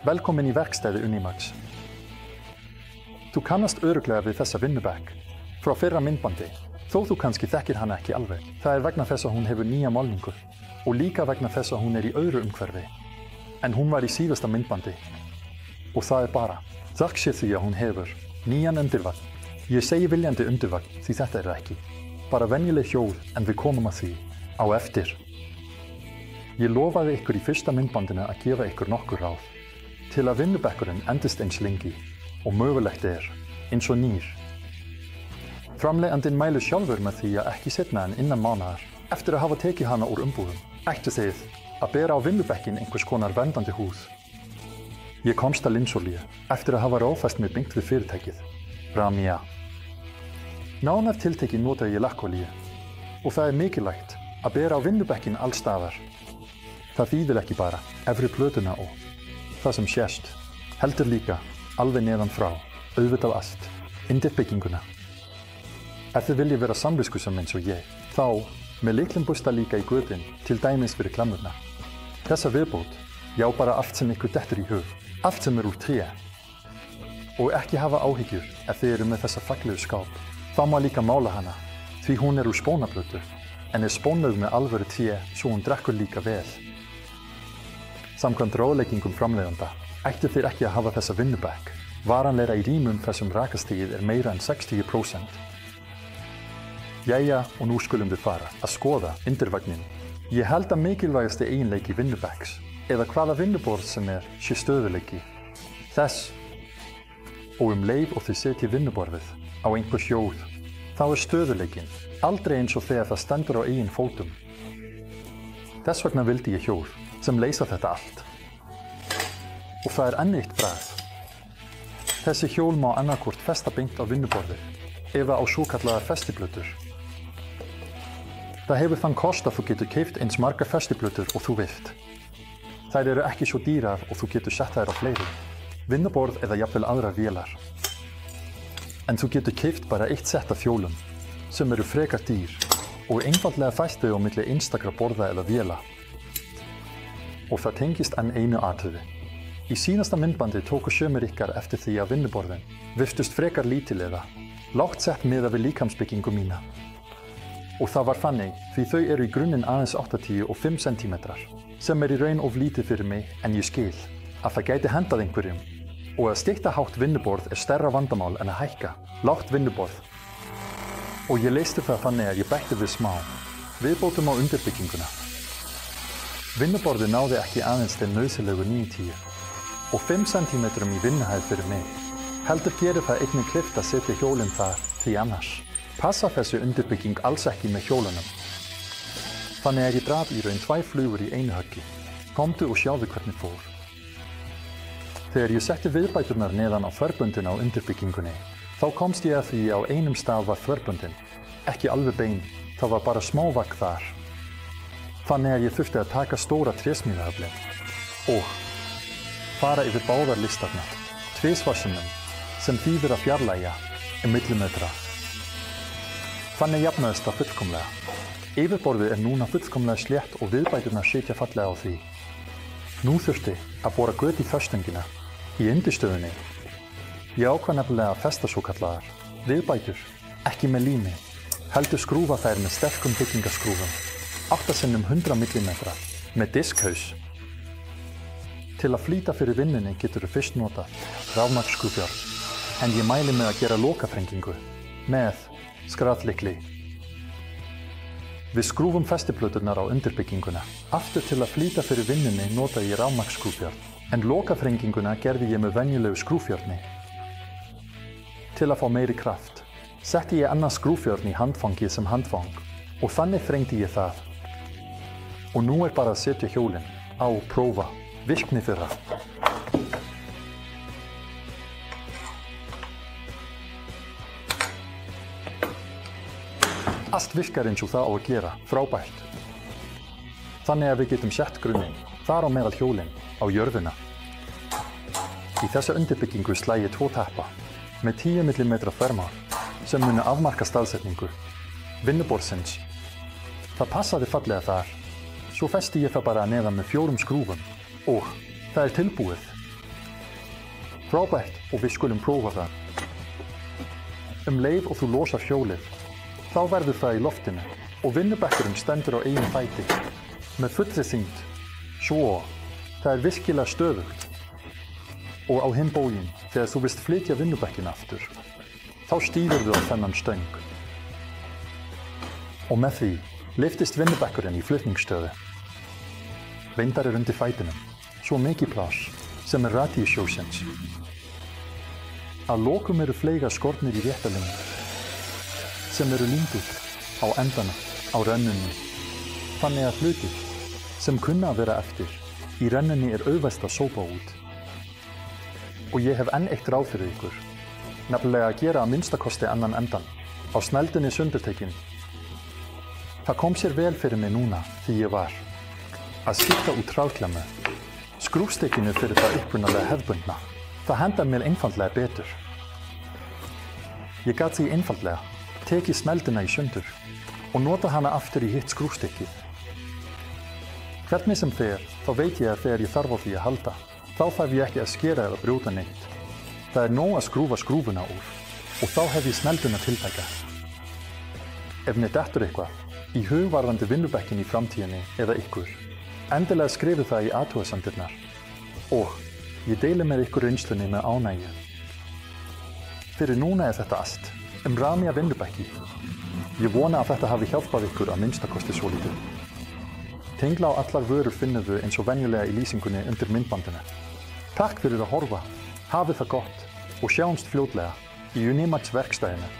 Velkomin í verkstæði Unimax. Þú kannast örugglega við þessa vinnubekk frá fyrra myndbandi, þó þú kannski þekkir hana ekki alveg. Það vegna þess að hún hefur nýja málningu og líka vegna þess að hún í öðru umhverfi. En hún var í síðasta myndbandi. Og það bara þakk sé því að hún hefur nýjan undirvagn. Ég segi viljandi undirvagn því þetta ekki bara venjuleg hjól en við komum að því á eftir. Ég lofaði ykkur í fyrsta myndbandinu að gefa ykkur nokkur ráð til að vinnubekkurinn endist eins lengi og mögulegt eins og nýr. Framleiðandinn mælir sjálfur með því að ekki seinna en innan mánaðar eftir að hafa tekið hana úr umbúðum ættu þið að bera á vinnubekkin einhvers konar verndandi húð. Ég komst að linsolíu eftir að hafa ráðfæst mig beint við fyrirtækið, Ramia. Nánar tiltekið nota ég lakkolíu og það mikilvægt að bera á vinnubekkin alls staðar. Það þýðir ekki bara efri plötuna og það sem sést, heldur líka alveg neðan frá, auðvitað allt, undir bygginguna. Ef þið viljið vera samviskusam eins og ég, þá með lyklinbusta líka í götin til dæmis fyrir klammurnar. Þessa viðbót, já bara allt sem ykkur dettur í hug, allt sem úr tré. Og ekki hafa áhyggjur ef þið eru með þessa fallegu skáp. Þá má líka mála hana, því hún úr spónaplötu, en spónuð með alvöru tré svo hún drekkur líka vel. Samkvæmt ráðleggingum framleiðanda ættu þér ekki að hafa þessa vinnubekk. Varanlega í rýmum þessum rakastigið meira en 60%. Jæja, og nú skulum við fara að skoða undirvagnin. Ég held að mikilvægasti eiginleiki vinnubekks, eða hvaða vinnuborð sem sé stöðuleiki þess, og leið og þið setjið vinnuborðið á einhver hjól, þá stöðuleikinn aldrei eins og þegar það stendur á eigin fótum. Þess vegna vildi ég hjól sem leysa þetta allt. Og það enn eitt bragð. Þessi hjól má annarkvort festa beint á vinnuborðið eða á svokallaðar festiplötur. Það hefur þann kost að þú getur keypt eins margar festiplötur og þú vilt. Þær eru ekki svo dýrar og þú getur sett þær á fleiri, vinnuborð eða jafnvel aðrar vélar. En þú getur keypt bara eitt sett af hjólum, sem eru frekar dýr og einfaldlega fæst þau á milli einstakra borða eða véla. Og það tengist enn einu atriði. Í síðasta myndbandi tóku sumir ykkar eftir því að vinnuborðin virtust frekar lítil eða lágt sett miðað við líkamsbyggingu mína. Og það var þannig því þau eru í grunninn aðeins 85 cm, sem í raun of lítið fyrir mig en ég skil að það gæti hendað einhverjum. Og að stytta hátt vinnuborð stærra vandamál en að hækka lágt vinnuborð. Og ég leysti það þannig að ég bætti við smá viðbótum á undirbygginguna. Vinnuborðið náði ekki aðeins til nauðsynlegu 90 og 5 cm í vinnuhæð fyrir mig. Heldur gerir það einnig kleift að setja hjólinn þar því annars passa þessi undirbygging alls ekki með hjólunum. Þannig að ég drap í raun 2 flugur í einu höggi. Komdu og sjáðu hvernig fór. Þegar ég setti viðbæturnar neðan á þverböndin á undirbyggingunni, þá komst ég að því á einum stað var þverböndin ekki alveg bein, það var bara smá vagn þar. Þannig að ég þurfti að taka stóra trésmíðahöflin og fara yfir báðar listarnar, tvisvarsinnum, sem þýðir að fjarlægja millimetra. Þannig jafnaðist það fullkomlega. Yfirborðið núna fullkomlega slétt og viðbæturnar sitja fallega á því. Nú þurfti að bora göt í föstingina í undirstöðunni. Ég ákvað nefnilega að festa svokallaðar viðbætur, ekki með lími, heldur skrúfa þær með sterkum byggingaskrúfum, 8 x 100 mm, með diskhaus. Til að flýta fyrir vinnunni getur þú fyrst notað rafmagnsskrúfjárn, en ég mæli með að gera lokaþrengingu með skraðlykli. Við skrúfum festiplöturnar á undirbygginguna. Aftur til að flýta fyrir vinnunni nota ég rafmagnsskrúfjárn, en lokaþrenginguna gerði ég með venjulegu skrúfjárni. Til að fá meiri kraft setti ég annað skrúfjárn í handfangið sem handfang og þannig þrengdi ég það. Og nú bara að setja hjólinn á prófa virkni þeirra. Allt virkar eins og það á að gera, frábært. Þannig að við getum sett grunninn, þar á meðal hjólinn, á jörðina. Í þessa undirbyggingu slæ ég 2 tappa með 10 mm þvermál sem munu afmarka staðsetningu vinnuborðsins. Það passaði fallega þar. Svo festi ég það bara neðan með 4 skrúfum og það tilbúið. Frábært og við skulum prófa það. Leið og þú losar hjólið, þá verður það í loftinu og vinnubekkurinn stendur á eigin fæti. Með fullri þyngd. Svo, það er virkilega stöðugt. Og á hinn bóginn, þegar þú vilt flytja vinnubekkinn aftur, þá stígurðu á þennan stöng. Og með því lyftist vinnubekkurinn í flutningsstöðu. Vindar er undir fætinum, svo mikið pláss sem er radíus sjósins. Að lokum eru fleigar skornir í réttarlingu, sem eru líndir á endana á rennunni. Þannig að hlutir sem kunna að vera eftir í rennunni er auðvelt að sópa út. Og ég hef enn eitt ráð fyrir ykkur, nefnilega að gera að minnstakosti annan endan á sneldunni sundurtekin. Það kom sér vel fyrir mig núna því ég var að skipta út rafklemmu. Skrúfstykkinu fyrir það upprunalega hefðbundna. Það hendar mér einfaldlega betur. Ég gat því einfaldlega tekið snelduna í sundur og nota hana aftur í hitt skrúfstykkið. Hvernig sem fer, þá veit ég að þegar ég þarf á því að halda, þá þarf ég ekki að skera eða brjóta neitt. Það er nóg að skrúfa skrúfuna úr og þá hef ég snelduna tiltæka. Ef mér dettur eitthvað í hug varðandi vinnubekkin í framtíðinni eða ykkur, endilega skrifið það í athugasemdirnar og ég deili með ykkur reynslunni með ánægju. Fyrir núna er þetta allt Ramja vinnubekki. Ég vona að þetta hafi hjálpað ykkur að minnstakosti svolítið. Tengla á allar vörur finnum við eins og venjulega í lýsingunni undir myndbandinu. Takk fyrir að horfa, hafið það gott og sjáumst fljótlega í Unimax verkstæðinu.